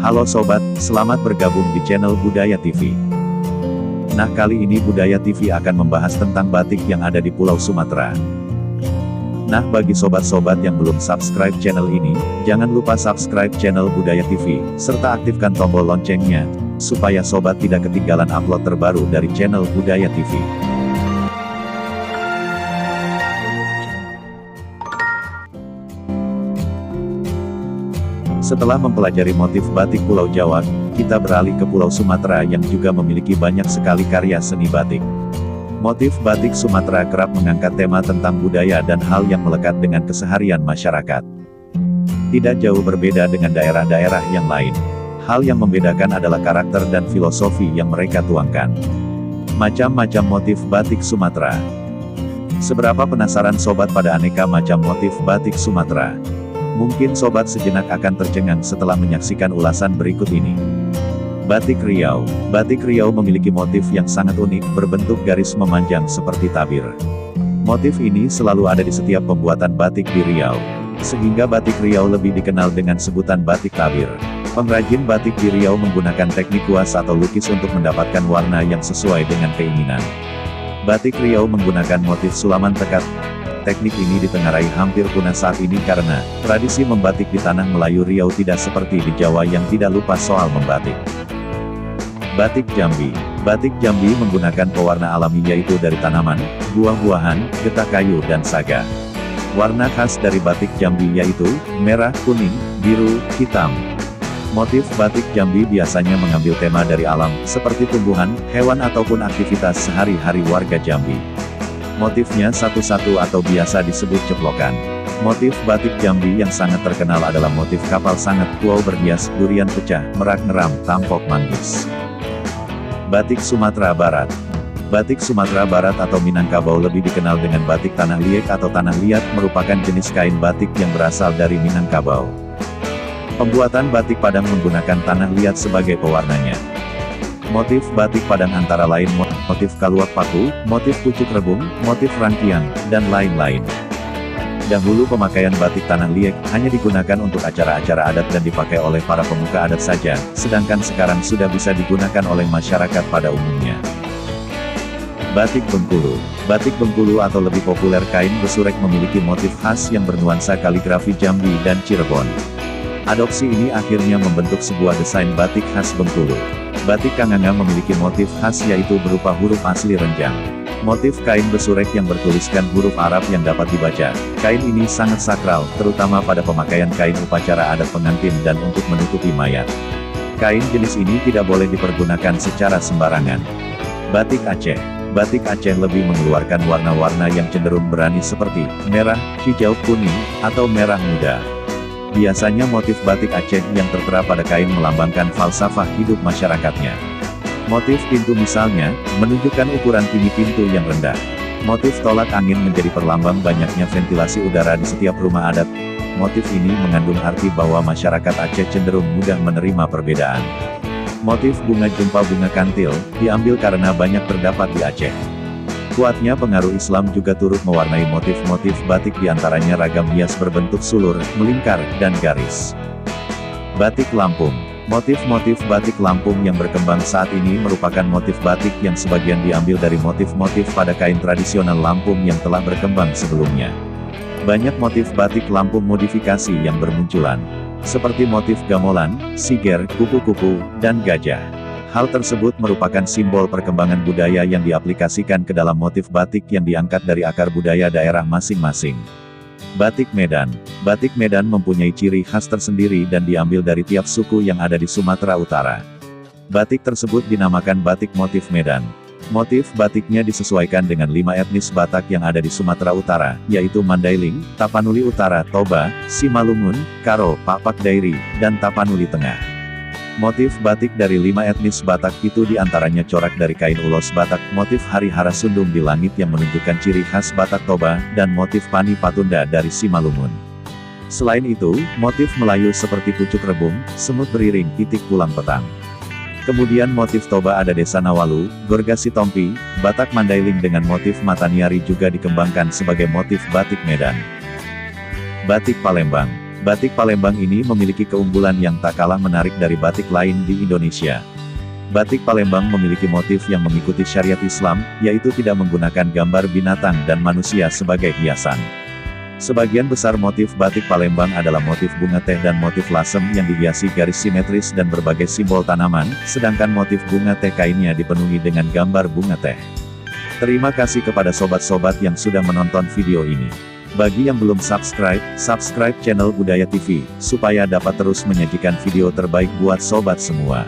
Halo sobat, selamat bergabung di channel Budaya TV. Nah, kali ini Budaya TV akan membahas tentang batik yang ada di Pulau Sumatera. Nah, bagi sobat-sobat yang belum subscribe channel ini, jangan lupa subscribe channel Budaya TV, serta aktifkan tombol loncengnya, supaya sobat tidak ketinggalan upload terbaru dari channel Budaya TV. Setelah mempelajari motif batik Pulau Jawa, kita beralih ke Pulau Sumatera yang juga memiliki banyak sekali karya seni batik. Motif batik Sumatera kerap mengangkat tema tentang budaya dan hal yang melekat dengan keseharian masyarakat. Tidak jauh berbeda dengan daerah-daerah yang lain. Hal yang membedakan adalah karakter dan filosofi yang mereka tuangkan. Macam-macam motif batik Sumatera. Seberapa penasaran sobat pada aneka macam motif batik Sumatera? Mungkin sobat sejenak akan tercengang setelah menyaksikan ulasan berikut ini. Batik Riau. Batik Riau memiliki motif yang sangat unik, berbentuk garis memanjang seperti tabir. Motif ini selalu ada di setiap pembuatan batik di Riau, sehingga batik Riau lebih dikenal dengan sebutan batik tabir. Pengrajin batik di Riau menggunakan teknik kuas atau lukis untuk mendapatkan warna yang sesuai dengan keinginan. Batik Riau menggunakan motif sulaman tekad. Teknik ini ditengarai hampir punah saat ini karena tradisi membatik di tanah Melayu Riau tidak seperti di Jawa yang tidak lupa soal membatik. Batik Jambi. Batik Jambi menggunakan pewarna alami yaitu dari tanaman, buah-buahan, getah kayu dan saga. Warna khas dari batik Jambi yaitu merah, kuning, biru, hitam. Motif batik Jambi biasanya mengambil tema dari alam, seperti tumbuhan, hewan ataupun aktivitas sehari-hari warga Jambi. Motifnya satu-satu atau biasa disebut ceplokan. Motif batik Jambi yang sangat terkenal adalah motif kapal sangat, puau berhias, durian pecah, merak ngeram, tampok manggis. Batik Sumatera Barat. Batik Sumatera Barat atau Minangkabau lebih dikenal dengan batik tanah liat atau tanah liat merupakan jenis kain batik yang berasal dari Minangkabau. Pembuatan batik Padang menggunakan tanah liat sebagai pewarnanya. Motif batik Padang antara lain motif kaluak paku, motif pucuk rebung, motif rangkiang, dan lain-lain. Dahulu pemakaian batik tanah liat hanya digunakan untuk acara-acara adat dan dipakai oleh para pemuka adat saja, sedangkan sekarang sudah bisa digunakan oleh masyarakat pada umumnya. Batik Bengkulu. Batik Bengkulu atau lebih populer kain besurek memiliki motif khas yang bernuansa kaligrafi Jambi dan Cirebon. Adopsi ini akhirnya membentuk sebuah desain batik khas Bengkulu. Batik Kanganga memiliki motif khas yaitu berupa huruf asli renjang. Motif kain besurek yang bertuliskan huruf Arab yang dapat dibaca. Kain ini sangat sakral, terutama pada pemakaian kain upacara adat pengantin dan untuk menutupi mayat. Kain jenis ini tidak boleh dipergunakan secara sembarangan. Batik Aceh. Batik Aceh lebih mengeluarkan warna-warna yang cenderung berani seperti merah, hijau, kuning, atau merah muda. Biasanya motif batik Aceh yang tertera pada kain melambangkan falsafah hidup masyarakatnya. Motif pintu misalnya, menunjukkan ukuran tinggi pintu yang rendah. Motif tolak angin menjadi perlambang banyaknya ventilasi udara di setiap rumah adat. Motif ini mengandung arti bahwa masyarakat Aceh cenderung mudah menerima perbedaan. Motif bunga jumpa bunga kantil, diambil karena banyak terdapat di Aceh. Kuatnya pengaruh Islam juga turut mewarnai motif-motif batik diantaranya ragam hias berbentuk sulur, melingkar, dan garis. Batik Lampung. Motif-motif batik Lampung yang berkembang saat ini merupakan motif batik yang sebagian diambil dari motif-motif pada kain tradisional Lampung yang telah berkembang sebelumnya. Banyak motif batik Lampung modifikasi yang bermunculan, seperti motif gamelan, siger, kupu-kupu, dan gajah. Hal tersebut merupakan simbol perkembangan budaya yang diaplikasikan ke dalam motif batik yang diangkat dari akar budaya daerah masing-masing. Batik Medan. Batik Medan mempunyai ciri khas tersendiri dan diambil dari tiap suku yang ada di Sumatera Utara. Batik tersebut dinamakan batik motif Medan. Motif batiknya disesuaikan dengan 5 etnis Batak yang ada di Sumatera Utara, yaitu Mandailing, Tapanuli Utara, Toba, Simalungun, Karo, Pakpak Dairi, dan Tapanuli Tengah. Motif batik dari 5 etnis Batak itu diantaranya corak dari kain ulos Batak, motif hari-hara sundung di langit yang menunjukkan ciri khas Batak Toba, dan motif pani patunda dari Simalungun. Selain itu, motif Melayu seperti pucuk rebung, semut beriring, itik pulang petang. Kemudian motif Toba ada Desa Nawalu, Gorgasi Tompi, Batak Mandailing dengan motif Mataniari juga dikembangkan sebagai motif batik Medan. Batik Palembang. Batik Palembang ini memiliki keunggulan yang tak kalah menarik dari batik lain di Indonesia. Batik Palembang memiliki motif yang mengikuti syariat Islam, yaitu tidak menggunakan gambar binatang dan manusia sebagai hiasan. Sebagian besar motif batik Palembang adalah motif bunga teh dan motif lasem yang dihiasi garis simetris dan berbagai simbol tanaman, sedangkan motif bunga teh kainnya dipenuhi dengan gambar bunga teh. Terima kasih kepada sobat-sobat yang sudah menonton video ini. Bagi yang belum subscribe channel Budaya TV, supaya dapat terus menyajikan video terbaik buat sobat semua.